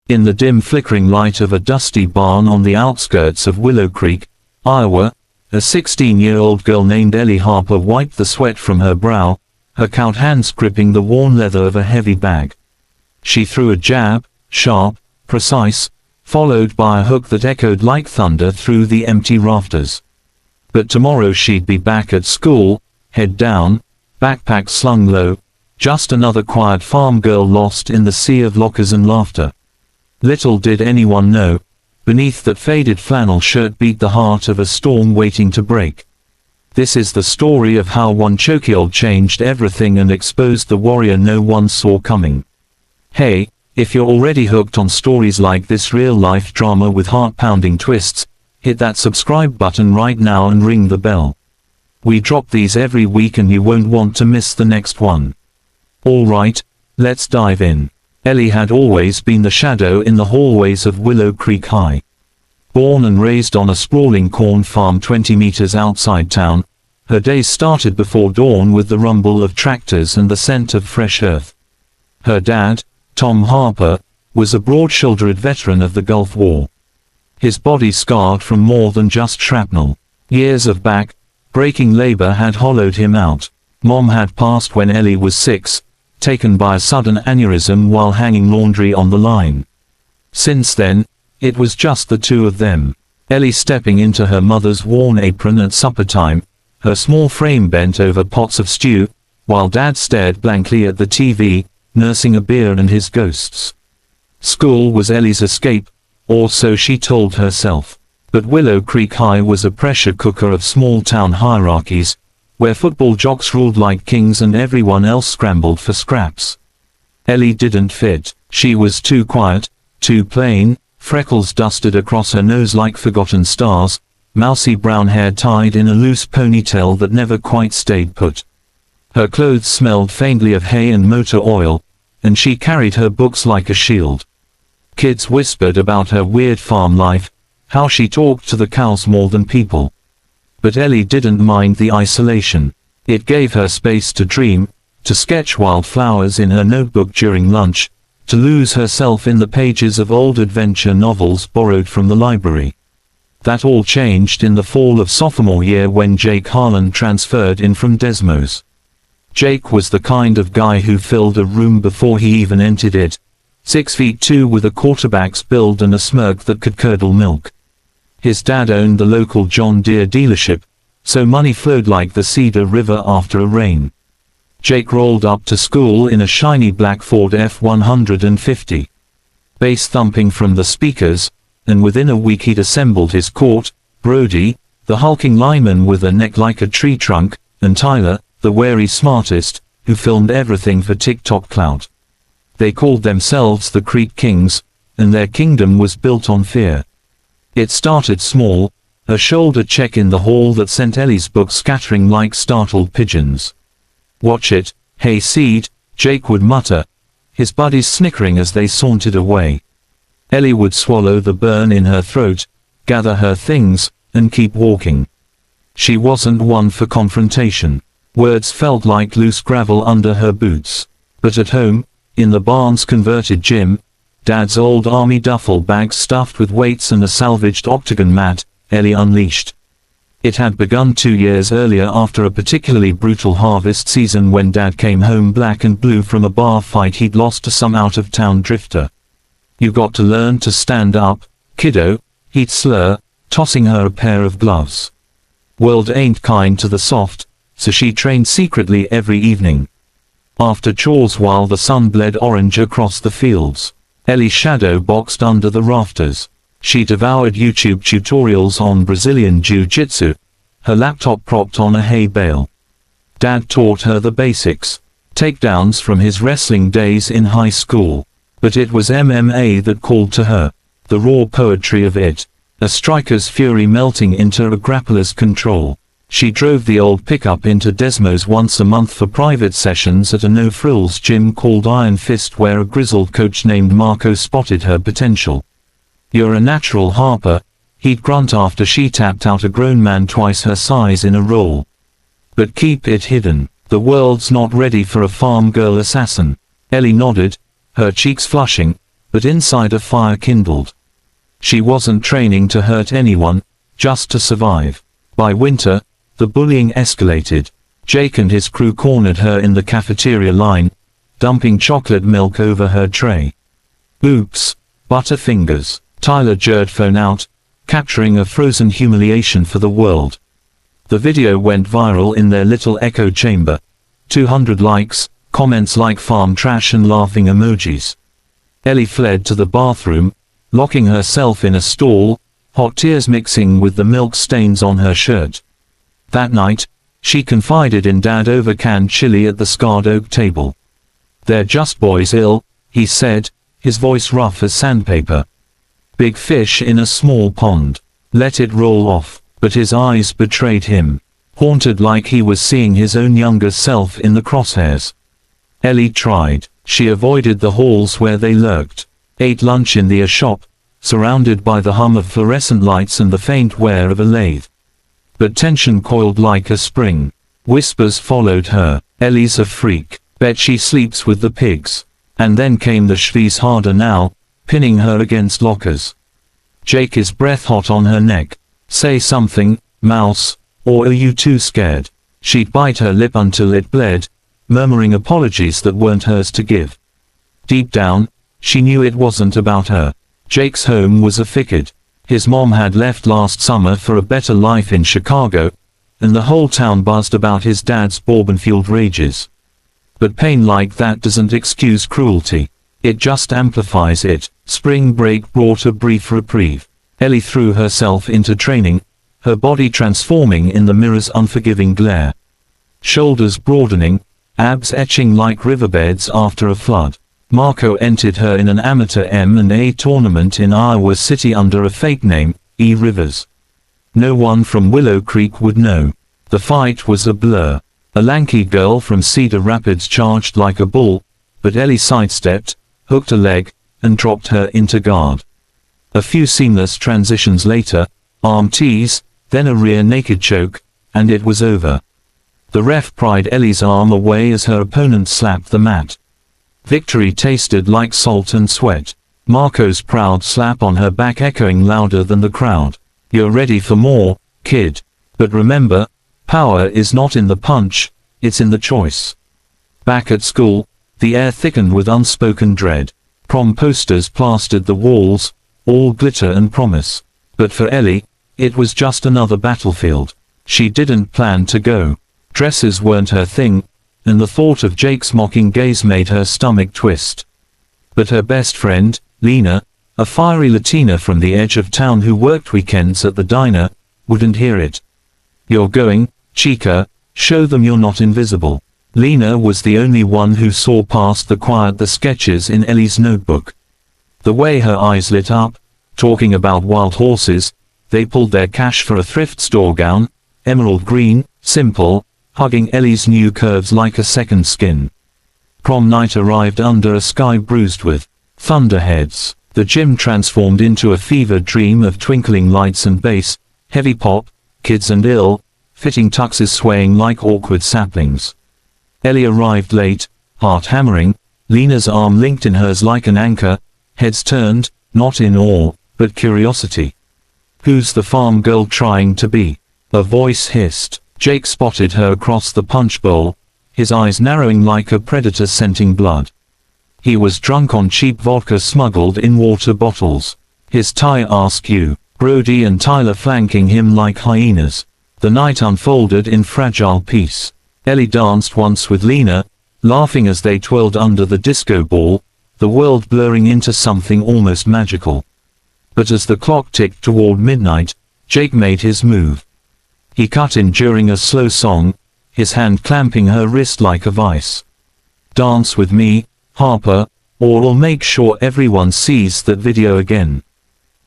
In the dim flickering light of a dusty barn on the outskirts of Willow Creek, Iowa, a 16-year-old girl named Ellie Harper wiped the sweat from her brow, her cowed hands gripping the worn leather of a heavy bag. She threw a jab, sharp, precise, followed by a hook that echoed like thunder through the empty rafters. But tomorrow she'd be back at school, head down, backpack slung low, just another quiet farm girl lost in the sea of lockers and laughter. Little did anyone know, beneath that faded flannel shirt beat the heart of a storm waiting to break. This is the story of how one chokehold changed everything and exposed the warrior no one saw coming. Hey, if you're already hooked on stories like this real-life drama with heart-pounding twists, hit that subscribe button right now and ring the bell. We drop these every week and you won't want to miss the next one. Alright, let's dive in. Ellie had always been the shadow in the hallways of Willow Creek High. Born and raised on a sprawling corn farm 20 meters outside town, her days started before dawn with the rumble of tractors and the scent of fresh earth. Her dad, Tom Harper, was a broad-shouldered veteran of the Gulf War. His body scarred from more than just shrapnel. Years of back-breaking labor had hollowed him out. Mom had passed when Ellie was 6, taken by a sudden aneurysm while hanging laundry on the line. Since then, it was just the two of them. Ellie stepping into her mother's worn apron at supper time, her small frame bent over pots of stew, while Dad stared blankly at the TV, nursing a beer and his ghosts. School was Ellie's escape, or so she told herself. But Willow Creek High was a pressure cooker of small-town hierarchies, where football jocks ruled like kings and everyone else scrambled for scraps. Ellie didn't fit. She was too quiet, too plain, freckles dusted across her nose like forgotten stars, mousy brown hair tied in a loose ponytail that never quite stayed put. Her clothes smelled faintly of hay and motor oil, and she carried her books like a shield. Kids whispered about her weird farm life, how she talked to the cows more than people. But Ellie didn't mind the isolation. It gave her space to dream, to sketch wildflowers in her notebook during lunch, to lose herself in the pages of old adventure novels borrowed from the library. That all changed in the fall of sophomore year when Jake Harlan transferred in from Desmos. Jake was the kind of guy who filled a room before he even entered it, 6'2" with a quarterback's build and a smirk that could curdle milk. His dad owned the local John Deere dealership, so money flowed like the Cedar River after a rain. Jake rolled up to school in a shiny black Ford F-150. Bass thumping from the speakers, and within a week he'd assembled his court, Brody, the hulking lineman with a neck like a tree trunk, and Tyler, the wary smartest, who filmed everything for TikTok clout. They called themselves the Creek Kings, and their kingdom was built on fear. It started small, a shoulder check in the hall that sent Ellie's books scattering like startled pigeons. "Watch it, hey Seed," Jake would mutter, his buddies snickering as they sauntered away. Ellie would swallow the burn in her throat, gather her things, and keep walking. She wasn't one for confrontation. Words felt like loose gravel under her boots. But at home, in the barn's converted gym, Dad's old army duffel bag stuffed with weights and a salvaged octagon mat, Ellie unleashed. It had begun 2 years earlier after a particularly brutal harvest season when Dad came home black and blue from a bar fight he'd lost to some out-of-town drifter. "You got to learn to stand up, kiddo," he'd slur, tossing her a pair of gloves. World ain't kind to the soft, so she trained secretly every evening. After chores while the sun bled orange across the fields, Ellie shadow boxed under the rafters. She devoured YouTube tutorials on Brazilian Jiu-Jitsu, her laptop propped on a hay bale. Dad taught her the basics, takedowns from his wrestling days in high school. But it was MMA that called to her, the raw poetry of it, a striker's fury melting into a grappler's control. She drove the old pickup into Desmos once a month for private sessions at a no-frills gym called Iron Fist where a grizzled coach named Marco spotted her potential. "You're a natural, Harper," he'd grunt after she tapped out a grown man twice her size in a roll. "But keep it hidden. The world's not ready for a farm girl assassin." Ellie nodded, her cheeks flushing, but inside a fire kindled. She wasn't training to hurt anyone, just to survive. By winter, the bullying escalated. Jake and his crew cornered her in the cafeteria line, dumping chocolate milk over her tray. Oops, butterfingers. Tyler jerked phone out, capturing a frozen humiliation for the world. The video went viral in their little echo chamber. 200 likes, comments like farm trash and laughing emojis. Ellie fled to the bathroom, locking herself in a stall, hot tears mixing with the milk stains on her shirt. That night, she confided in Dad over canned chili at the scarred oak table. "They're just boys ill," he said, his voice rough as sandpaper. "Big fish in a small pond. Let it roll off." But his eyes betrayed him, haunted like he was seeing his own younger self in the crosshairs. Ellie tried. She avoided the halls where they lurked, ate lunch in the shop, surrounded by the hum of fluorescent lights and the faint whir of a lathe. But tension coiled like a spring. Whispers followed her. "Ellie's a freak. Bet she sleeps with the pigs." And then came the "She's harder now," pinning her against lockers. Jake is breath hot on her neck. "Say something, mouse, or are you too scared?" She'd bite her lip until it bled, murmuring apologies that weren't hers to give. Deep down, she knew it wasn't about her. Jake's home was a thicket. His mom had left last summer for a better life in Chicago, and the whole town buzzed about his dad's bourbon-fueled rages. But pain like that doesn't excuse cruelty. It just amplifies it. Spring break brought a brief reprieve. Ellie threw herself into training, her body transforming in the mirror's unforgiving glare. Shoulders broadening, abs etching like riverbeds after a flood. Marco entered her in an amateur M&A tournament in Iowa City under a fake name, E. Rivers. No one from Willow Creek would know. The fight was a blur. A lanky girl from Cedar Rapids charged like a bull, but Ellie sidestepped, hooked a leg, and dropped her into guard. A few seamless transitions later, arm tease, then a rear naked choke, and it was over. The ref pried Ellie's arm away as her opponent slapped the mat. Victory tasted like salt and sweat. Marco's proud slap on her back echoing louder than the crowd. "You're ready for more, kid. But remember, power is not in the punch, it's in the choice." Back at school, the air thickened with unspoken dread. Prom posters plastered the walls, all glitter and promise. But for Ellie, it was just another battlefield. She didn't plan to go. Dresses weren't her thing, and the thought of Jake's mocking gaze made her stomach twist. But her best friend, Lena, a fiery Latina from the edge of town who worked weekends at the diner, wouldn't hear it. "You're going, chica, show them you're not invisible." Lena was the only one who saw past the sketches in Ellie's notebook. The way her eyes lit up, talking about wild horses, they pulled their cash for a thrift store gown, emerald green, simple, hugging Ellie's new curves like a second skin. Prom night arrived under a sky bruised with thunderheads. The gym transformed into a fever dream of twinkling lights and bass, heavy pop, kids and ill-fitting tuxes swaying like awkward saplings. Ellie arrived late, heart hammering, Lena's arm linked in hers like an anchor, heads turned, not in awe, but curiosity. "Who's the farm girl trying to be?" a voice hissed. Jake spotted her across the punch bowl, his eyes narrowing like a predator scenting blood. He was drunk on cheap vodka smuggled in water bottles. His tie asked you, Brody and Tyler flanking him like hyenas. The night unfolded in fragile peace. Ellie danced once with Lena, laughing as they twirled under the disco ball, the world blurring into something almost magical. But as the clock ticked toward midnight, Jake made his move. He cut in during a slow song, his hand clamping her wrist like a vice. "Dance with me, Harper, or I'll make sure everyone sees that video again."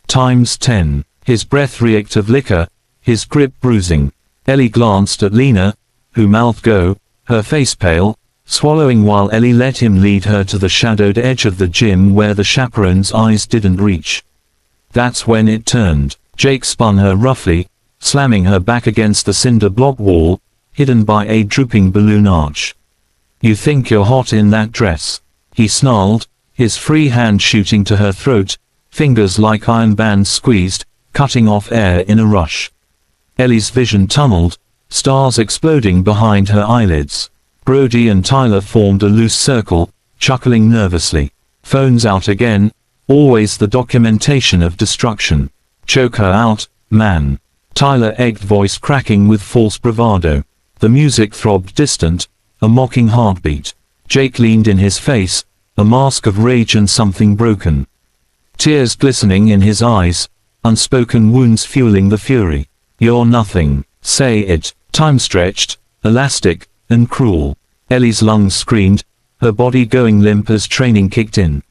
Times 10. His breath reeked of liquor, his grip bruising. Ellie glanced at Lena, who mouthed go, her face pale, swallowing while Ellie let him lead her to the shadowed edge of the gym where the chaperone's eyes didn't reach. That's when it turned. Jake spun her roughly, slamming her back against the cinder block wall, hidden by a drooping balloon arch. "You think you're hot in that dress?" he snarled, his free hand shooting to her throat, fingers like iron bands squeezed, cutting off air in a rush. Ellie's vision tunneled, stars exploding behind her eyelids. Brody and Tyler formed a loose circle, chuckling nervously. Phones out again, always the documentation of destruction. Choke her out, man. Tyler egged, voice cracking with false bravado. The music throbbed distant, a mocking heartbeat. Jake leaned in his face, a mask of rage and something broken. Tears glistening in his eyes, unspoken wounds fueling the fury. You're nothing. Say it. Time stretched, elastic, and cruel. Ellie's lungs screamed, her body going limp as training kicked in.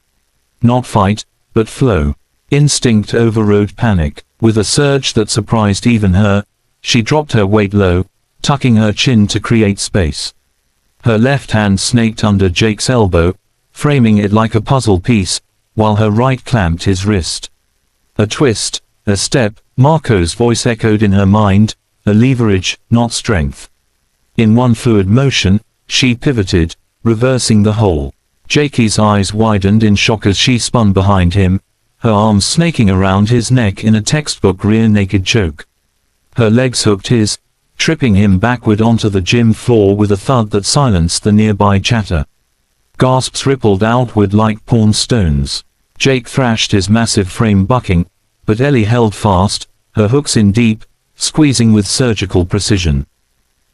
Not fight, but flow. Instinct overrode panic. With a surge that surprised even her, she dropped her weight low, tucking her chin to create space. Her left hand snaked under Jake's elbow, framing it like a puzzle piece, while her right clamped his wrist. A twist, a step, Marco's voice echoed in her mind, a leverage, not strength. In one fluid motion, she pivoted, reversing the whole. Jakey's eyes widened in shock as she spun behind him, her arms snaking around his neck in a textbook rear naked choke. Her legs hooked his, tripping him backward onto the gym floor with a thud that silenced the nearby chatter. Gasps rippled outward like pawn stones. Jake thrashed, his massive frame bucking, but Ellie held fast, her hooks in deep, squeezing with surgical precision.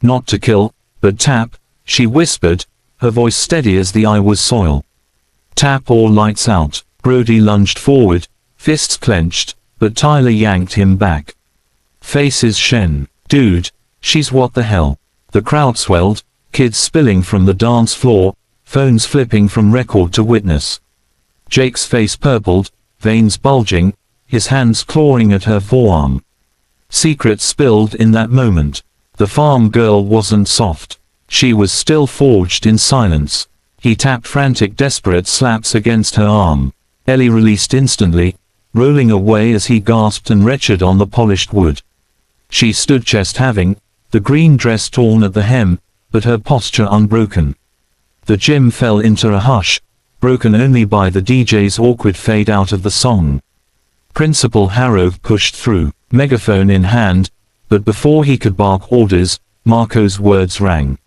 Not to kill, but tap, she whispered, her voice steady as the eye was soil. Tap or lights out. Brody lunged forward, fists clenched, but Tyler yanked him back. Faces shen. Dude, she's what the hell. The crowd swelled, kids spilling from the dance floor, phones flipping from record to witness. Jake's face purpled, veins bulging, his hands clawing at her forearm. Secrets spilled in that moment. The farm girl wasn't soft. She was still forged in silence. He tapped frantic, desperate slaps against her arm. Ellie released instantly, rolling away as he gasped and retched on the polished wood. She stood chest having, the green dress torn at the hem, but her posture unbroken. The gym fell into a hush, broken only by the DJ's awkward fade out of the song. Principal Harrow pushed through, megaphone in hand, but before he could bark orders, Marco's words rang.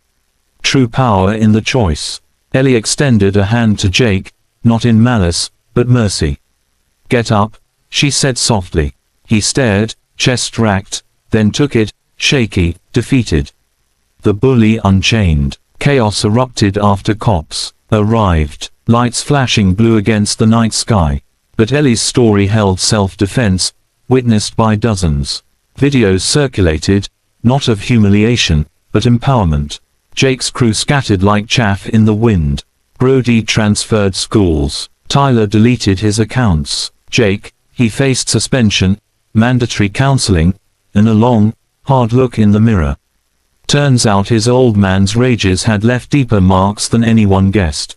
True power in the choice. Ellie extended a hand to Jake, not in malice, but mercy. Get up, she said softly. He stared, chest racked, then took it, shaky, defeated. The bully unchained. Chaos erupted after cops arrived, lights flashing blue against the night sky. But Ellie's story held self-defense, witnessed by dozens. Videos circulated, not of humiliation, but empowerment. Jake's crew scattered like chaff in the wind. Brody transferred schools. Tyler deleted his accounts. Jake, he faced suspension, mandatory counseling, and a long, hard look in the mirror. Turns out his old man's rages had left deeper marks than anyone guessed.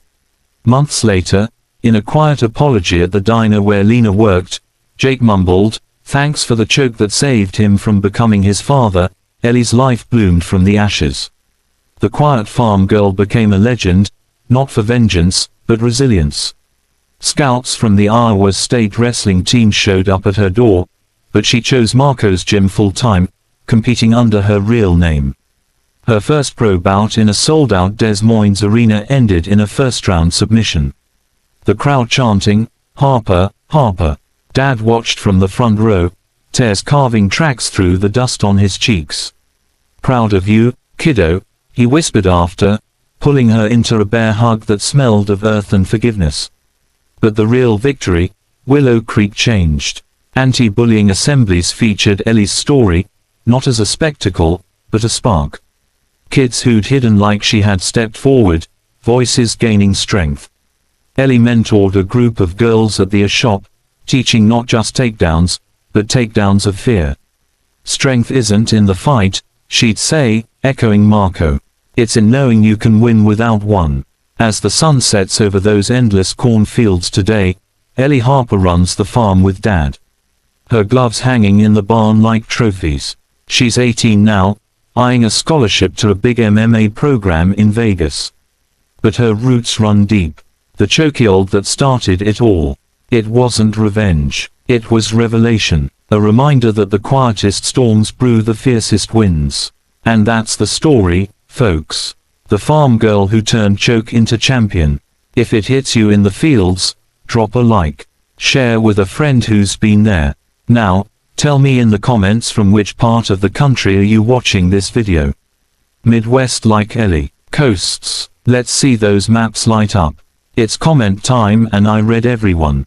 Months later, in a quiet apology at the diner where Lena worked, Jake mumbled, "Thanks for the choke that saved him from becoming his father." Ellie's life bloomed from the ashes. The quiet farm girl became a legend, not for vengeance, but resilience. Scouts from the Iowa State wrestling team showed up at her door, but she chose Marco's gym full-time, competing under her real name. Her first pro bout in a sold-out Des Moines arena ended in a first-round submission. The crowd chanting, "Harper, Harper." Dad watched from the front row, tears carving tracks through the dust on his cheeks. "Proud of you, kiddo," he whispered after, pulling her into a bear hug that smelled of earth and forgiveness. But the real victory, Willow Creek changed. Anti-bullying assemblies featured Ellie's story, not as a spectacle, but a spark. Kids who'd hidden like she had stepped forward, voices gaining strength. Ellie mentored a group of girls at the shop, teaching not just takedowns, but takedowns of fear. Strength isn't in the fight, she'd say, echoing Marco. It's in knowing you can win without one. As the sun sets over those endless cornfields today, Ellie Harper runs the farm with Dad. Her gloves hanging in the barn like trophies. She's 18 now, eyeing a scholarship to a big MMA program in Vegas. But her roots run deep. The chokehold that started it all. It wasn't revenge. It was revelation. A reminder that the quietest storms brew the fiercest winds. And that's the story, folks. The farm girl who turned choke into champion. If it hits you in the fields, drop a like. Share with a friend who's been there. Now, tell me in the comments from which part of the country are you watching this video. Midwest like Ellie. Coasts. Let's see those maps light up. It's comment time and I read everyone.